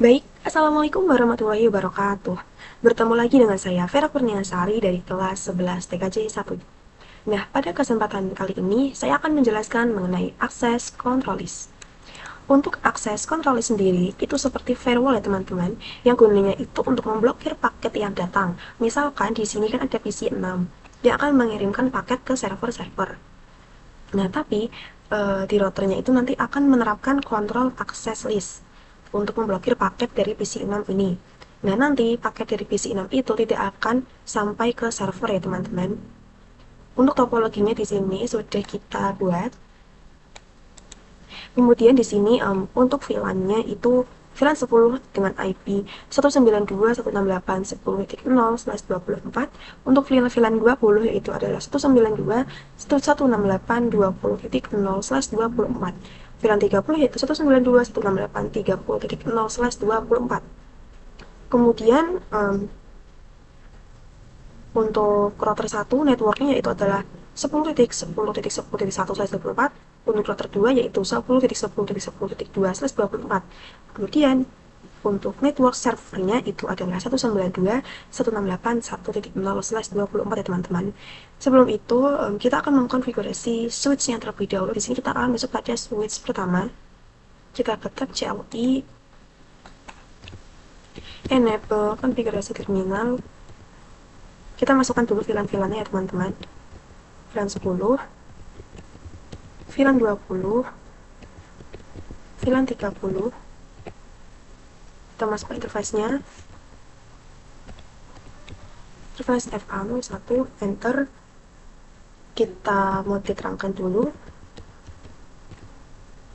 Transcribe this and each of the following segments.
Baik, Assalamualaikum warahmatullahi wabarakatuh. Bertemu lagi dengan saya, Vera Kurniasari dari kelas 11 TKJ 1. Nah, pada kesempatan kali ini, saya akan menjelaskan mengenai akses control list. Untuk akses control list sendiri, itu seperti firewall ya teman-teman, yang gunanya itu untuk memblokir paket yang datang. Misalkan di sini kan ada PC 6, dia akan mengirimkan paket ke server-server. Nah, tapi di routernya itu nanti akan menerapkan kontrol access list untuk memblokir paket dari PC6 ini. Nah, nanti paket dari PC6 itu tidak akan sampai ke server ya, teman-teman. Untuk topologinya di sini sudah kita buat. Kemudian di sini untuk VLAN-nya itu VLAN 10 dengan IP 192.168.10.0/24. Untuk VLAN 20 yaitu adalah 192.168.20.0/24. VLAN 30 yaitu 192.168.30.0/24. Kemudian untuk router 1 networknya yaitu adalah 10.10.10.1/24. Untuk router 2 yaitu 10.10.10.2/24. Kemudian untuk network servernya itu adalah 192.168.1.0/24 ya teman-teman. Sebelum itu kita akan mengkonfigurasi switch-nya terlebih dahulu. Di sini kita akan masuk pada switch pertama. Kita ketik CLI enable konfigurasi terminal. Kita masukkan dulu VLAN-VLAN-nya ya teman-teman. VLAN 10, VLAN 20, VLAN 30. Kita masukkan interface-nya. Interface FA1, enter. Kita mau diterangkan dulu.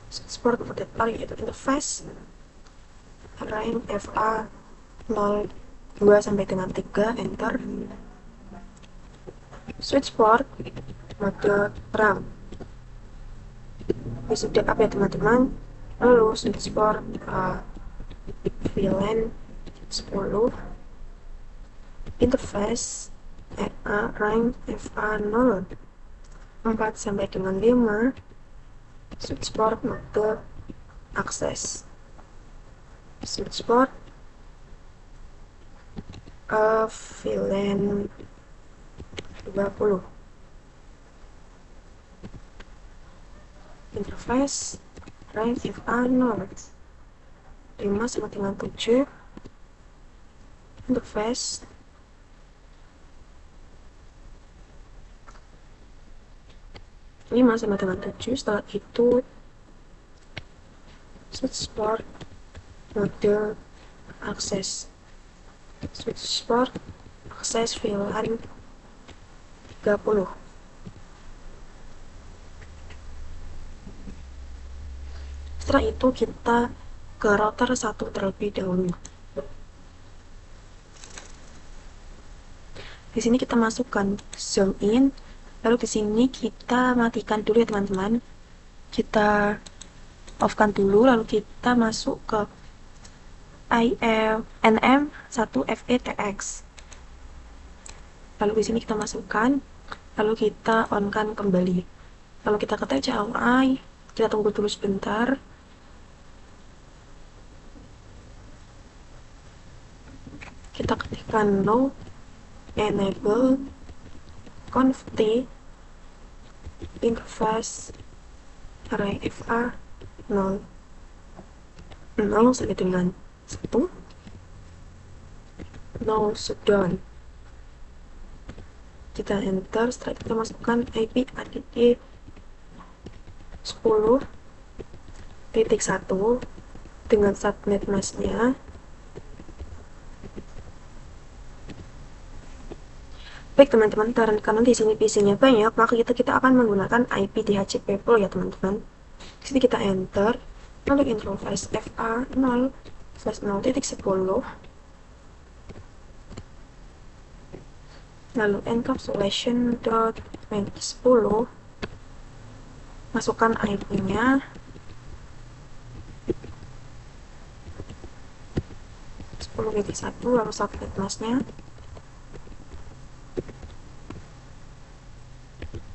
Support mode yaitu interface range FA 02 sampai dengan 3, enter. Switch port mode RAM. Ini sudah up ya teman-teman. Lalu switch port VLAN 10, interface RA range FA0 4 sampai dengan 5, switch port mode akses. Switch port VLAN 20, interface range FA0 5 sama dengan 7, interface sama dengan 7. Setelah itu switch port mode akses. Switch port akses VLAN 30. Setelah itu kita ke router 1 terlebih dahulu. Di sini kita masukkan zoom in, lalu di sini kita matikan dulu ya teman-teman. Kita off-kan dulu, lalu kita masuk ke NM1FETX. Lalu di sini kita masukkan, lalu kita on-kan kembali. Lalu kita ketik CLI, kita tunggu dulu sebentar. Kita ketikkan no enable conft interface array FA 0 sampai dengan 1, no shutdown. Kita enter. Setelah kita masukkan IP add 10.1 dengan subnet masknya. Baik teman-teman, karena di sini PC-nya banyak, maka kita akan menggunakan IP DHCP pool ya teman-teman. Di sini kita enter, lalu interface FA0/0.10, lalu encapsulation.10, masukkan IP-nya. lalu subnet masknya.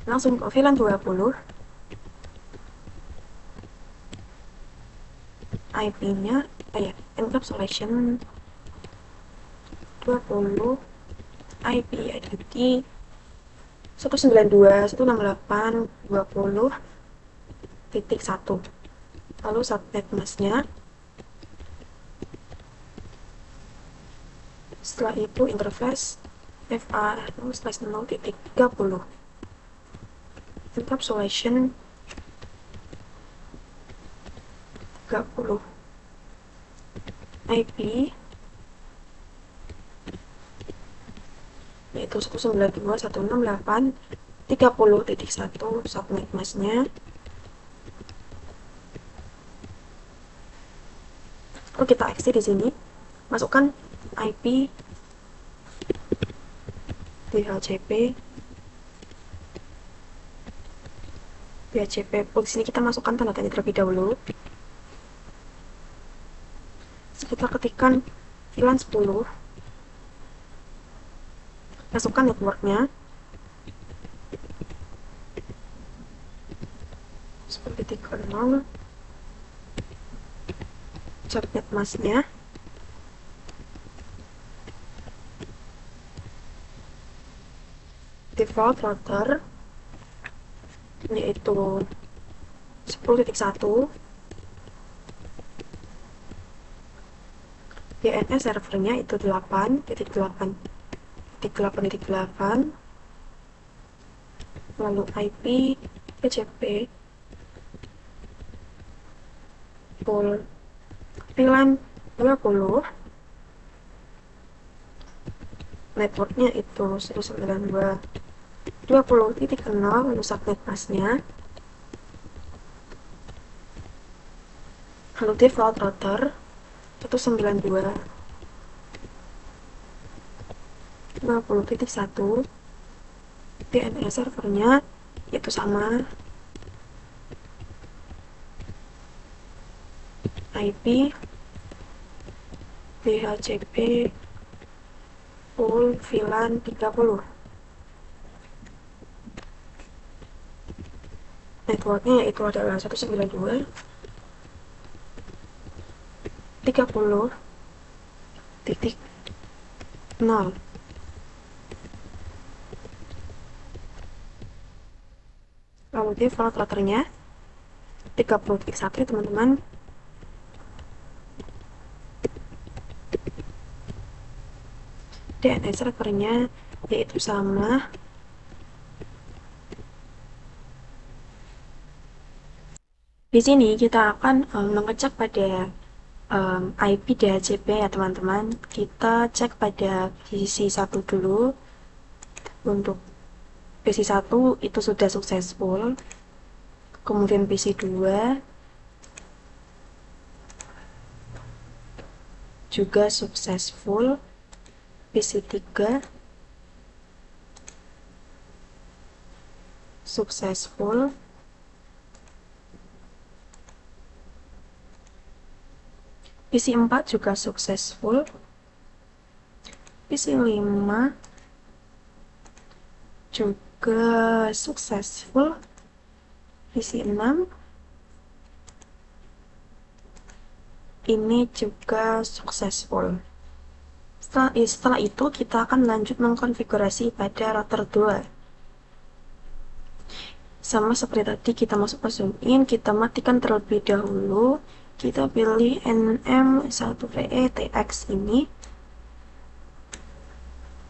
Langsung ke VLAN 20, IP-nya encapsulation 20 IP identity 192.168.20.1. Lalu subnet masknya. Setelah itu interface FA/0/0.30 encapsulation 30 IP yaitu 192.168.30.1 subnet masknya. Lalu kita exe di sini, masukkan IP DHCP pool. Di sini kita masukkan tanda tanya terlebih dahulu. Kita ketikkan VLAN 10, masukkan networknya seperti 30, subnet masknya, default router yaitu 10.1, DNS servernya itu 8.8.8.8, lalu IP PCP pool VLAN 20, networknya itu 192.20.0, lalu subnet masknya, lalu default router 192.20.1, DNS servernya itu sama, IP DHCP pool VLAN 30, networknya yaitu adalah 192.30.0. Lalu default routernya 30.1 ya teman-teman. DNS servernya yaitu sama, di sini kita akan mengecek pada IP DHCP ya teman-teman. Kita cek pada PC1 dulu. Untuk PC1 itu sudah successful, kemudian PC2 juga successful, PC3 successful, PC4 juga successful, PC5 juga successful, PC6 ini juga successful. Setelah itu kita akan lanjut mengkonfigurasi pada router 2. Sama seperti tadi, kita masuk ke zoom in, kita matikan terlebih dahulu, kita pilih NM1VE-TX ini,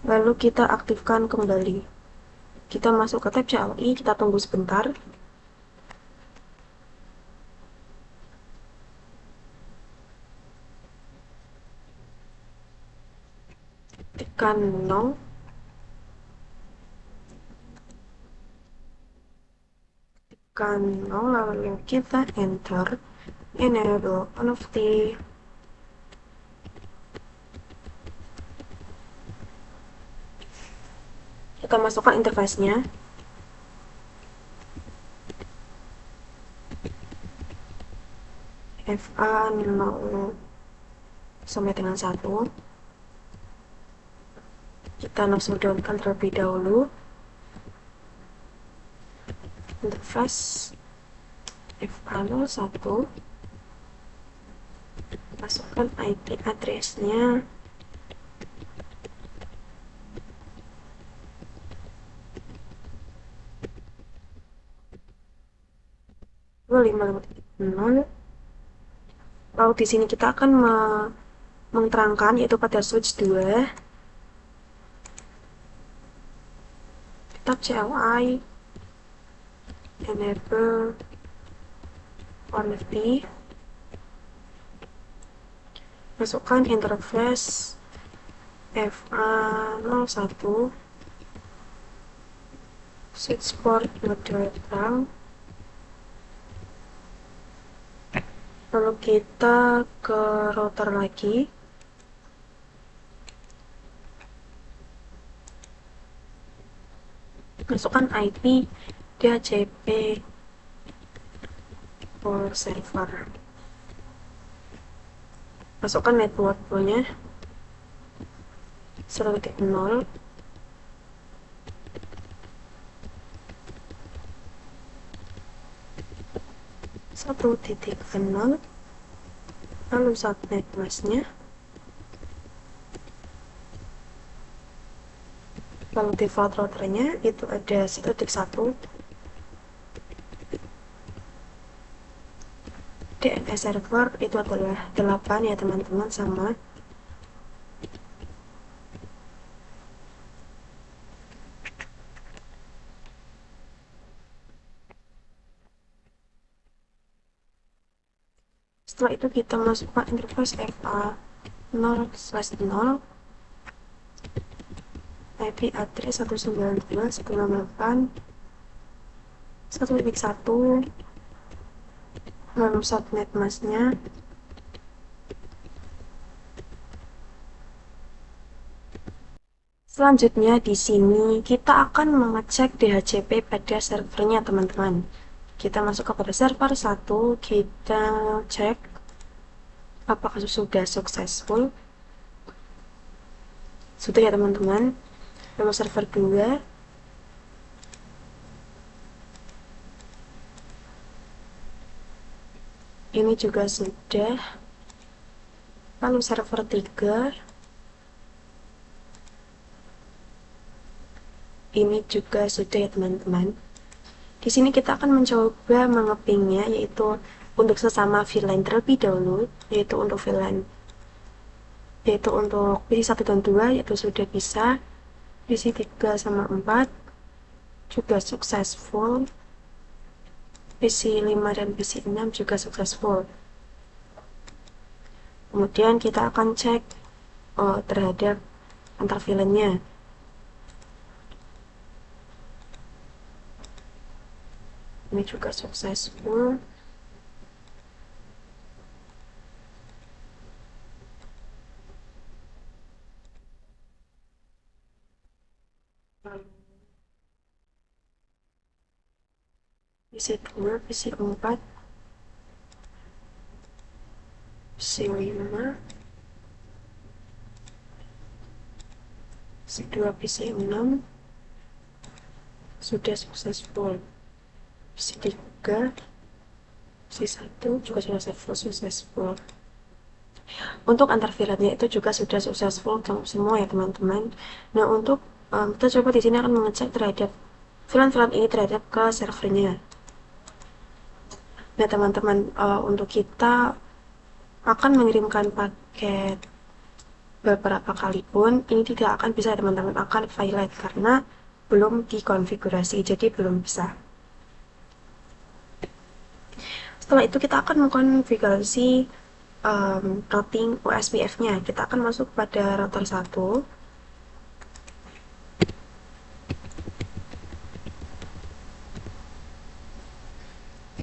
lalu kita aktifkan kembali. Kita masuk ke tab CLI, kita tunggu sebentar. Tekan no. Tekan no, lalu kita enter enable NFT. Kita masukkan interface-nya. FA0 sampai dengan 1. Kita langsung downkan terlebih dahulu. Interface FA01. masukkan IP address-nya. Lalu di sini kita akan menerangkan yaitu pada switch 2 kita CLI enable ONFP, masukkan interface FA01 switch port mode terang. Lalu kita ke router lagi, masukkan IP DHCP for server, masukkan network pool-nya 1.0, lalu subnet mask-nya, lalu default routernya itu ada 1.1, DNS server itu adalah 8 ya teman-teman, sama. Setelah itu kita masukkan interface FA0/0, IP address 192.168.1.1, lalu subnet mask-nya, selanjutnya di sini kita akan mengecek DHCP pada servernya teman-teman. Kita masuk kepada server 1, kita cek apakah sudah successful. Sudah ya teman-teman. Lalu server 2, ini juga sudah. Lalu server 3, ini juga sudah ya teman-teman. Di sini kita akan mencoba mengepingnya, yaitu untuk sesama VLAN terlebih dahulu, yaitu untuk VLAN, yaitu untuk PC 1 dan 2 yaitu sudah bisa. PC 3 sama 4 juga successful, PC 5 dan PC 6 juga successful. Kemudian kita akan cek terhadap antar VLAN-nya. Ini juga successful. PC 2, PC 4, PC 5, PC 2, PC 6 sudah successful. PC 3, PC 1 juga sudah successful. Untuk antar VLAN-nya itu juga sudah successful semua ya teman-teman. Nah, untuk kita coba di sini akan mengecek terhadap VLAN ini terhadap ke servernya. Nah teman-teman, untuk kita akan mengirimkan paket beberapa kali pun ini tidak akan bisa teman-teman, akan violate karena belum dikonfigurasi, jadi belum bisa. Setelah itu kita akan mengkonfigurasi routing OSPF-nya. Kita akan masuk pada router 1.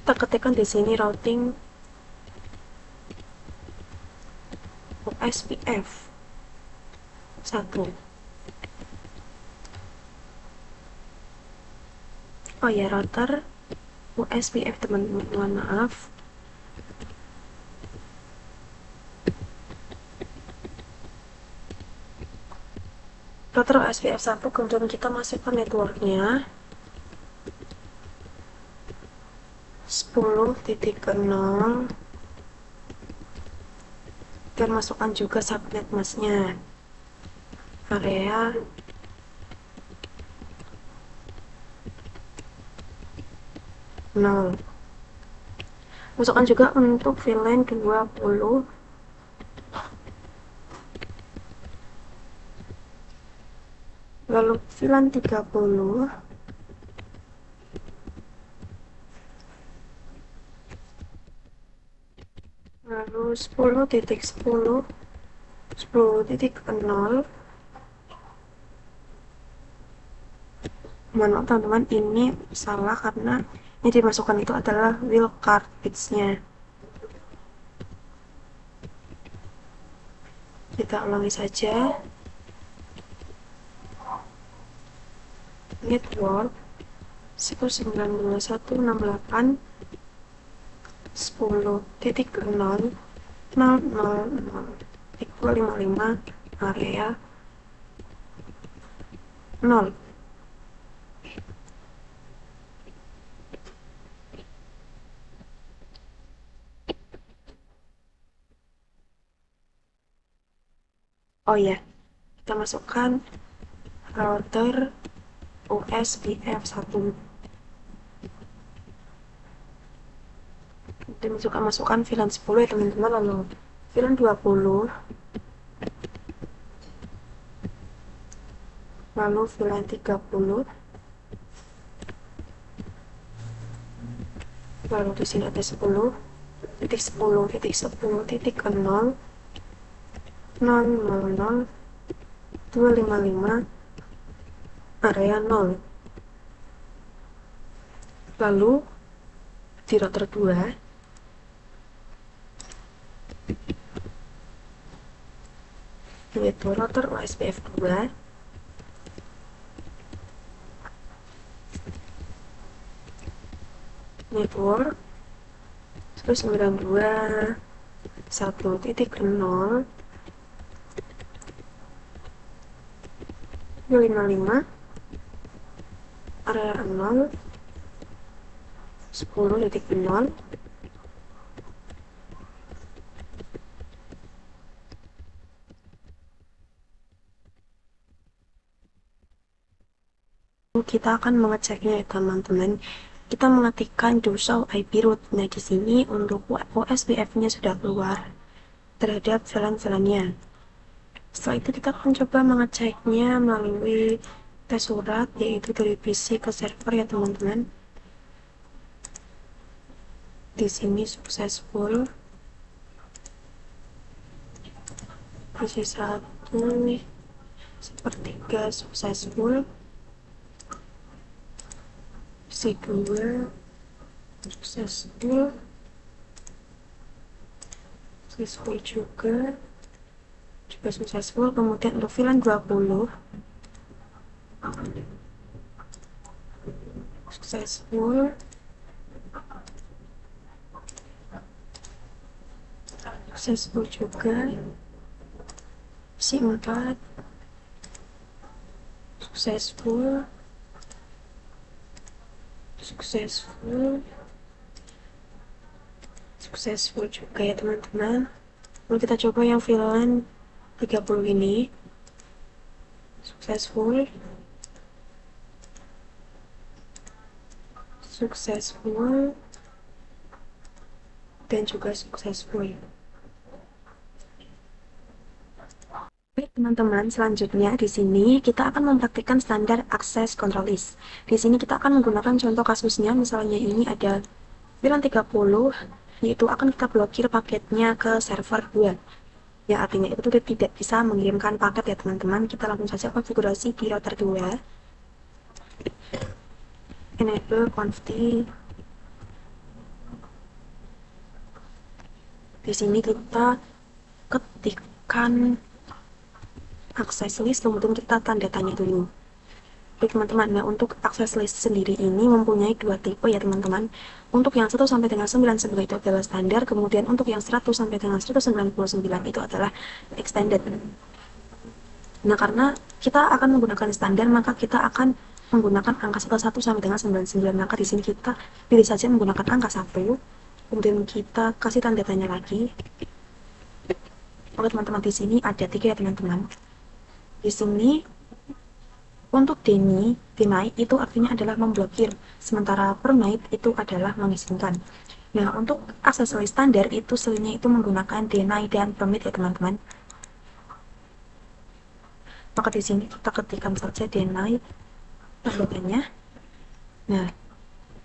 Kita ketikkan di sini routing OSPF 1. Oh ya, router OSPF teman-teman, mohon maaf. Router OSPF 1, kemudian kita masukkan networknya 10.0 dan masukkan juga subnet masnya. Area 0. Masukkan juga untuk VLAN 20, lalu VLAN 30, lalu 10.10, 10.0. Mohon maaf teman-teman, ini salah karena yang dimasukkan itu adalah wheel card bits-nya. Kita ulangi saja. Network 192.168 10.0.000 area 0. Oh ya, kita masukkan router USBF 1. Dan juga masukkan VLAN 10 ya teman-teman, lalu VLAN 20, lalu VLAN 30, lalu di sini ada 10.10.10.0 000.255 area 0. Lalu di router 2 yaitu router USBF 2, network 192.1.0 255 area 0 10.0. Kita akan mengeceknya ya teman-teman. Kita mengetikkan do show IP root. Nah, di sini untuk OSBF-nya sudah keluar terhadap VLAN-VLAN-nya. Setelah itu kita akan coba mengeceknya melalui tes surat, yaitu dari PC ke server ya teman-teman. Di sini successful. PC 1 sepertiga successful. PC 2 successful. Successful juga successful. Kemudian untuk VLAN 20 successful, successful juga. C4 successful, successful juga ya teman-teman. Lalu kita coba yang VLAN 30 ini successful, dan juga successful. Baik teman-teman, selanjutnya di sini kita akan mempraktikkan standar access control list. Di sini kita akan menggunakan contoh kasusnya, misalnya ini ada VLAN 30, yaitu akan kita blokir paketnya ke server 2. Ya, artinya itu tidak bisa mengirimkan paket ya teman-teman. Kita langsung saja konfigurasi di router 2. Enable conft. Di sini kita ketikkan access list, kemudian kita tanda tanya dulu. Oke teman-teman, nah untuk access list sendiri ini mempunyai dua tipe ya teman-teman. Untuk yang 1 sampai dengan 99 itu adalah standar, kemudian untuk yang 100 sampai dengan 199 itu adalah extended. Nah, karena kita akan menggunakan standar, maka kita akan menggunakan angka 1 sampai dengan 99. Maka di sini kita pilih saja menggunakan angka 1, kemudian kita kasih tanda tanya lagi. Oke teman-teman, di sini ada 3 ya teman-teman. Di sini untuk deny itu artinya adalah memblokir, sementara permit itu adalah mengizinkan. Nah, untuk aksesoris standar itu seringnya itu menggunakan deny dan permit ya teman-teman. Maka di sini kita ketikkan saja deny tanggapannya. Nah,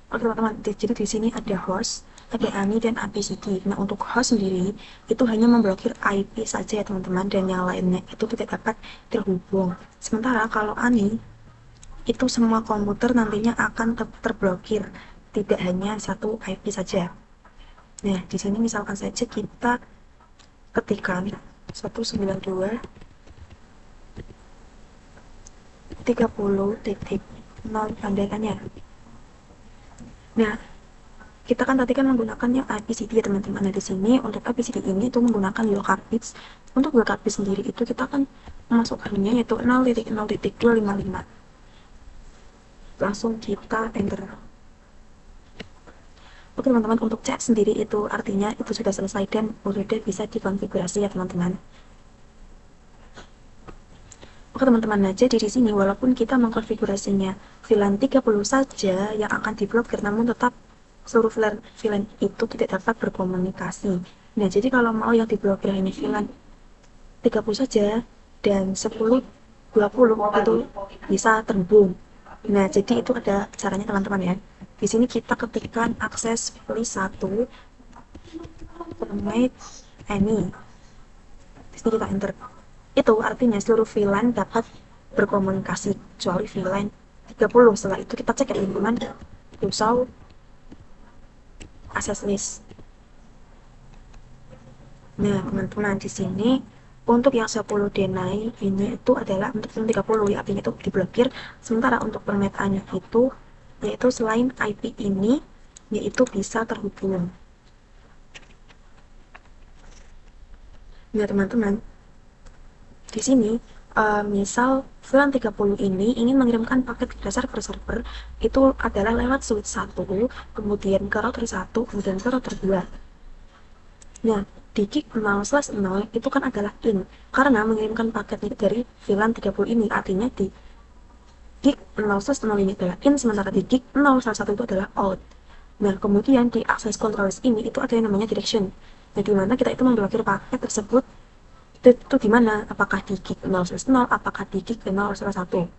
oke teman-teman, jadi di sini ada host, ada ANI dan APCD. Nah, untuk host sendiri itu hanya memblokir IP saja ya teman-teman, dan yang lainnya itu tidak dapat terhubung. Sementara kalau ANI itu semua komputer nantinya akan terblokir, tidak hanya satu IP saja. Nah, di sini misalkan saja kita ketikkan 192.30.0 tanda tanya. Nah, kita kan tadi kan menggunakannya IPCD ya teman-teman. Nah, di sini untuk IPCD ini itu menggunakan lookup bits. Untuk lookup bits sendiri itu kita akan memasukkannya yaitu 0.0.255. Langsung kita enter. Oke teman-teman, untuk chat sendiri itu artinya itu sudah selesai dan sudah bisa dikonfigurasi ya teman-teman. Oke teman-teman, nah jadi di sini walaupun kita mengkonfigurasinya VLAN 30 saja yang akan diblokir, namun tetap seluruh VLAN itu tidak dapat berkomunikasi. Nah, jadi kalau mau yang diblokir hanya VLAN 30 saja dan 10, 20 itu bisa terhubung. Nah, jadi itu ada caranya teman-teman ya. Di sini kita ketikkan akses list 1 permit any. Di sini kita enter. Itu artinya seluruh VLAN dapat berkomunikasi kecuali VLAN 30. Setelah itu kita cek ya teman-teman, show access list. Nah teman-teman, di sini untuk yang 10 deny ini itu adalah untuk yang 30 ya, artinya itu diblokir. Sementara untuk permetaannya itu yaitu selain IP ini yaitu bisa terhubung. Nah teman-teman, di sini misal VLAN 30 ini ingin mengirimkan paket ke server itu adalah lewat switch 1, kemudian ke router 1, kemudian ke router 2. Nah, di gig 0/0 itu kan adalah in, karena mengirimkan paket dari VLAN 30 ini, artinya di gig 0/0 ini adalah in, sementara di gig 0/1 itu adalah out. Nah, kemudian di access control list ini itu ada yang namanya direction. Nah, di mana kita itu memblokir paket tersebut itu di mana? Apakah di gig 0/0, apakah di gig 0/1.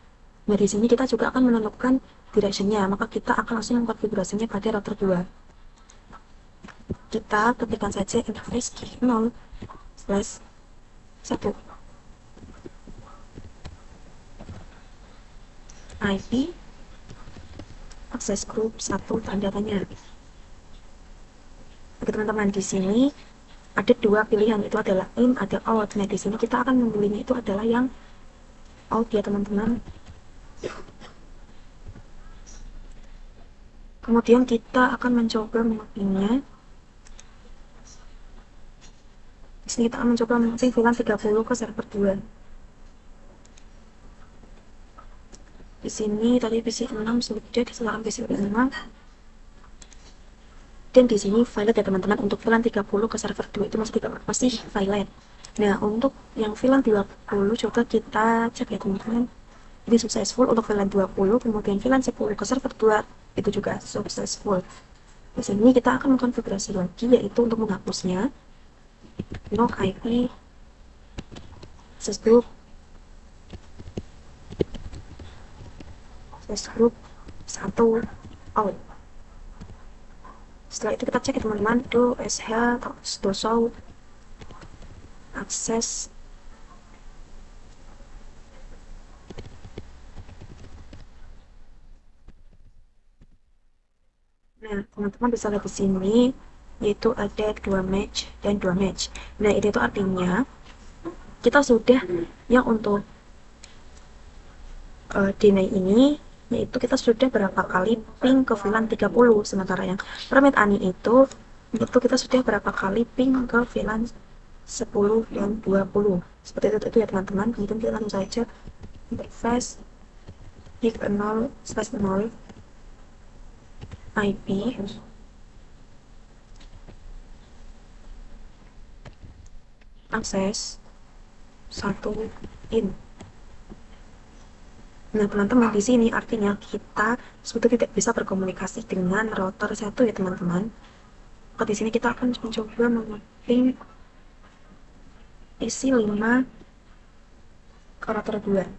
Nah, di sini kita juga akan menentukan directionnya, maka kita akan langsung mengkonfigurasinya pada router 2. Kita ketikkan saja interface gig 0/1 IP akses group 1 tanda tanya. Oke teman-teman, di sini ada dua pilihan, itu adalah in, ada out. Nah, di sini kita akan memilihnya itu adalah yang out ya teman-teman. Kemudian kita akan mencoba memappingnya. Di sini kita akan mencoba memapping VLAN 30 ke server 2. Di sini tadi PC6 sudah diserahkan PC5. Dan di sini violet ya teman-teman, untuk VLAN 30 ke server 2 itu masih violet. Nah, untuk yang VLAN 20 coba kita cek ya teman-teman. Ini successful untuk VLAN 20, kemudian VLAN 10 ke server 2 itu juga successful. Di sini kita akan mengkonfigurasi lagi, yaitu untuk menghapusnya no IP access group 1 out. Setelah itu kita cek ya teman-teman, do sh do show akses. Nah, teman-teman bisa lihat di sini yaitu ada 2 match dan 2 match. Nah, itu artinya kita sudah yang untuk deny ini yaitu kita sudah berapa kali ping ke VLAN 30, sementara yang permit ani itu kita sudah berapa kali ping ke VLAN 10 dan 20. Seperti itu ya teman-teman. Kemudian kita langsung saja interface gig 0/0 IP akses 1 in. Nah, teman-teman, di sini artinya kita sebetulnya tidak bisa berkomunikasi dengan router 1 ya, teman-teman. Maka di sini kita akan mencoba memapping isi 5 ke router 2.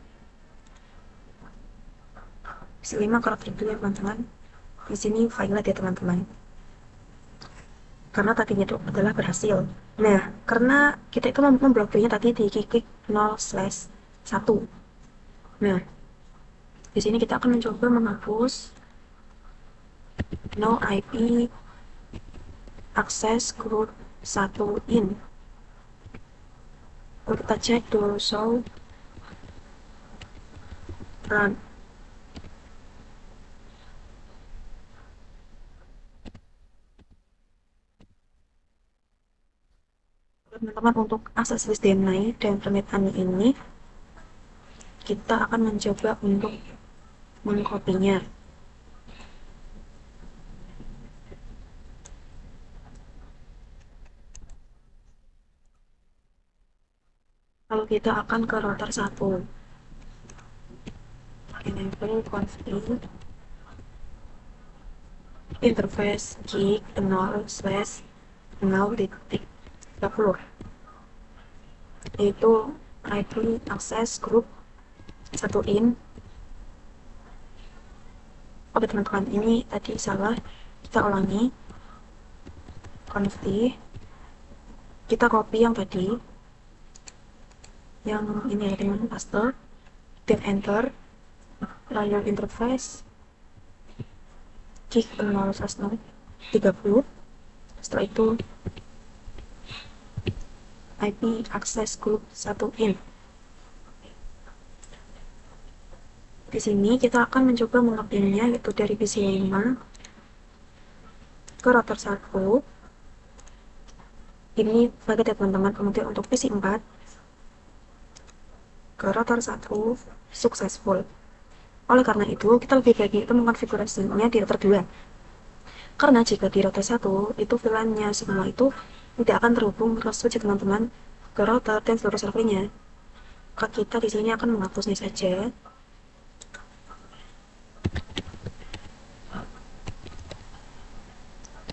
Isi 5 ke router 2, teman-teman. Di sini violet ya, teman-teman. Karena tadinya itu adalah berhasil. Nah, karena kita itu memblokirnya tadi di klik 0/1. Nah, di sini kita akan mencoba menghapus no IP access group 1 in. Lalu kita cek do show run. Teman-teman, untuk akses list deny dan permit ini kita akan mencoba untuk mengkopinya. Lalu kita akan ke router 1. Enable config interface gig 0/0.30, yaitu IP access group 1 in. Oke, teman-teman, ini tadi salah, kita ulangi. Config, kita copy yang tadi, yang ini ya, teman-teman, paste, dan enter. Lalu interface gig 0/0.30. Setelah itu IP access group 1 in. Di sini kita akan mencoba mengapinnya, yaitu dari PC 5 ke router 1. Ini bagian ya, teman-teman. Kemudian untuk PC 4 ke router 1 successful. Oleh karena itu, kita lebih baik itu mengkonfigurasinya di router 2. Karena jika di router 1 itu VLAN-nya semua itu tidak akan terhubung ke switch ya, teman-teman, ke router dan seluruh servernya. Maka kita di sini akan menghapusnya saja.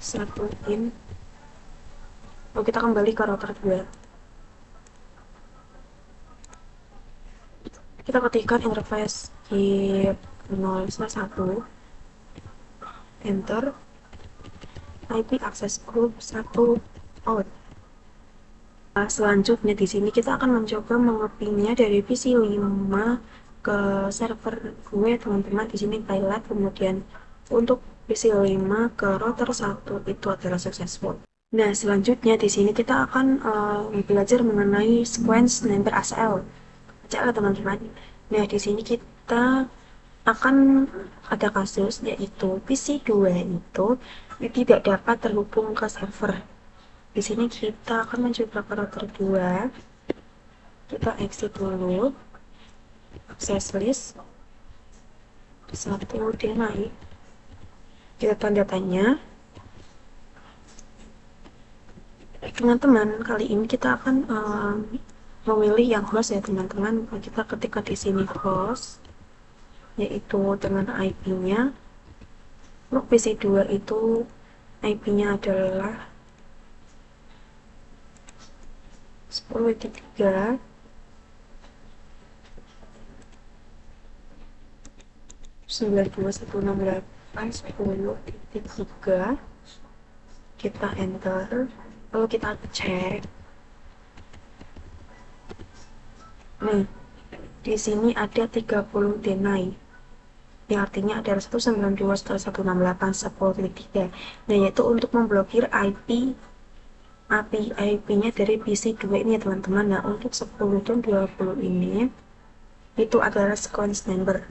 Satu in. Lalu kita kembali ke router 2. Kita ketikkan interface gig 0/1, enter, IP access group 1 out. Nah, selanjutnya di sini kita akan mencoba mengapinnya dari PC 5 ke server gue, teman-teman. Di sini highlight, kemudian untuk PC 5 ke router 1 itu adalah successful. Nah, selanjutnya di sini kita akan belajar mengenai sequence number ACL. ACL, teman-teman. Nah, di sini kita akan ada kasus, yaitu PC 2 itu tidak dapat terhubung ke server. Di sini kita akan mencoba ke router 2. Kita exit dulu access list 1 deny. Kita tanda tanya. Teman-teman, kali ini kita akan memilih yang host ya, teman-teman. Kita ketikkan di sini host, yaitu dengan IP-nya. Untuk PC2 itu IP-nya adalah 10.3 92168.10.3. Kita enter, lalu kita cek. Nih, di sini ada 30 deny, yang artinya adalah 192.168.10.3. Nah, yaitu untuk memblokir IP-nya dari PC2 ini ya, teman-teman. Nah, untuk 10 dan 20 ini itu adalah sequence number.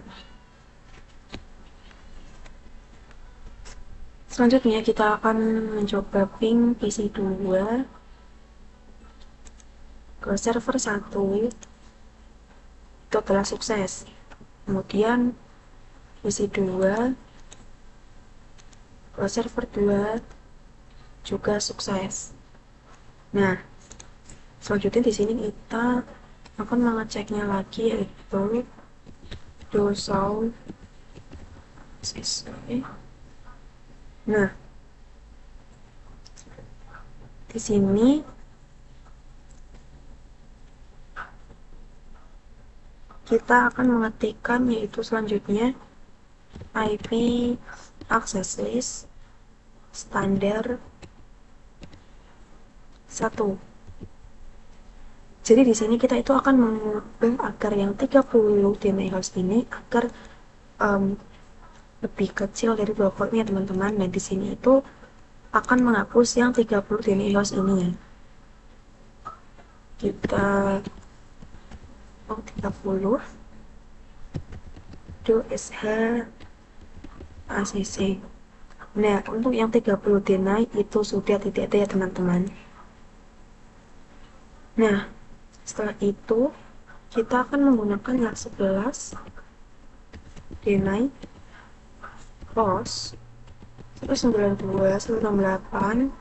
Selanjutnya kita akan mencoba ping PC2 ke server 1. Itu adalah sukses. Kemudian PC2 ke server 2 juga sukses. Nah, Selanjutnya di sini kita akan mengeceknya lagi, yaitu do sound siswi. Nah, di sini kita akan mengetikkan yaitu selanjutnya IP access list standar 1. Jadi di sini kita itu akan mengubah agar yang 30 DNI host ini agar um, lebih kecil dari blocknya teman-teman. Nah, di sini itu akan menghapus yang 30 DNI host ini ya. Kita 30 do sh acc. Nah, untuk yang 30 DNI itu sudah tidak ada ya teman-teman. Nah, setelah itu kita akan menggunakan yang 11 DNI host 192 168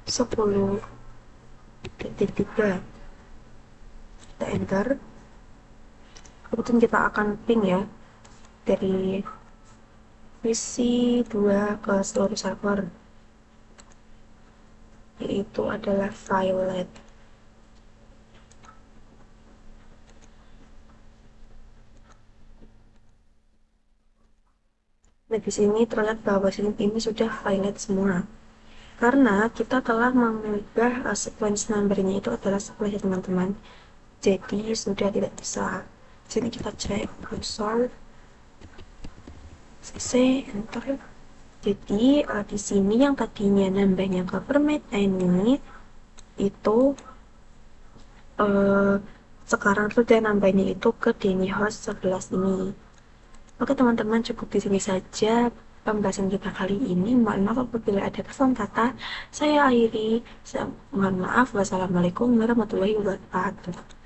10.3. Kita enter. Kemudian kita akan ping ya dari PC 2 ke seluruh server, yaitu adalah Violet. Nah, di sini terlihat bahwa ini sudah Violet semua. Karena kita telah mengubah sequence numbernya itu adalah 11 ya teman-teman. Jadi sudah tidak bisa. Sini kita cek console cc enter. Jadi di sini yang tadinya nambahnya government ini itu sekarang sudah nambahnya itu ke DNI host 11 ini. Oke teman-teman, cukup di sini saja pembahasan kita kali ini. Mohon maaf apabila ada kesalahan kata. Saya akhiri. Mohon maaf. Wassalamualaikum warahmatullahi wabarakatuh.